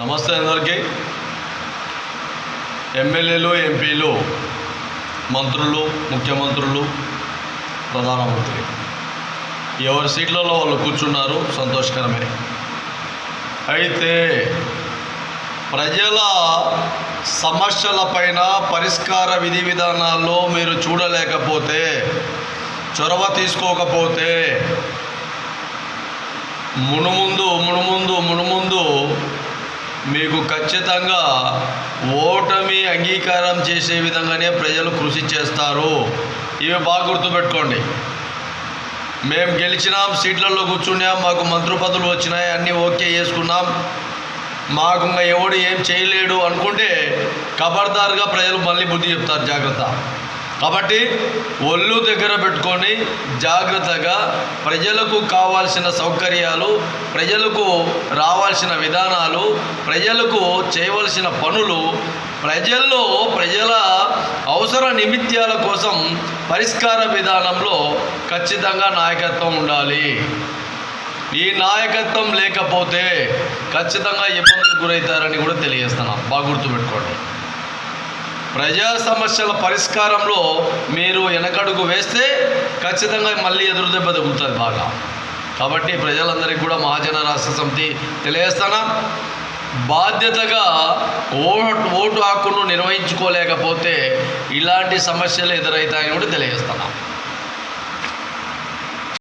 నమస్తే అందరికీ. ఎమ్మెల్యేలు, ఎంపీలు, మంత్రులు, ముఖ్యమంత్రులు, ప్రధానమంత్రి ఎవరి సీట్లలో వాళ్ళు కూర్చున్నారు, సంతోషకరమే. అయితే ప్రజల సమస్యలపైన పరిష్కార విధి విధానాల్లో మీరు చూడలేకపోతే, చొరవ తీసుకోకపోతే మునుముందు మీకు ఖచ్చితంగా ఓటమి అంగీకారం చేసే విధంగానే ప్రజలు కృషి చేస్తారు. ఇవి బాగా గుర్తుపెట్టుకోండి. మేము గెలిచినాం, సీట్లలో కూర్చున్నాం, మాకు మంత్రి పదవులు వచ్చినాయి, అన్నీ ఓకే చేసుకున్నాం, మాకు ఇంకా ఎవడు ఏం చేయలేడు అనుకుంటే ఖబర్దార్గా ప్రజలు మళ్ళీ బుద్ధి చెప్తారు. జాగ్రత్త. కాబట్టి ఒళ్ళు దగ్గర పెట్టుకొని జాగ్రత్తగా ప్రజలకు కావాల్సిన సౌకర్యాలు, ప్రజలకు రావాల్సిన విధానాలు, ప్రజలకు చేయవలసిన పనులు, ప్రజల అవసర నిమిత్యాల కోసం పరిష్కార విధానంలో ఖచ్చితంగా నాయకత్వం ఉండాలి. ఈ నాయకత్వం లేకపోతే ఖచ్చితంగా ఇబ్బందులకు గురవుతారని కూడా తెలియజేస్తున్నాం. బాగా గుర్తుపెట్టుకోండి. ప్రజా సమస్యల పరిష్కారంలో మీరు వెనకడుగు వేస్తే ఖచ్చితంగా మళ్ళీ ఎదురు దెబ్బ తగ్గుతుంది బాగా. కాబట్టి ప్రజలందరికీ కూడా మహాజన రాష్ట్ర సమితి తెలియజేస్తానా, బాధ్యతగా ఓటు హక్కును నిర్వహించుకోలేకపోతే ఇలాంటి సమస్యలు ఎదురవుతాయని కూడా తెలియజేస్తాను.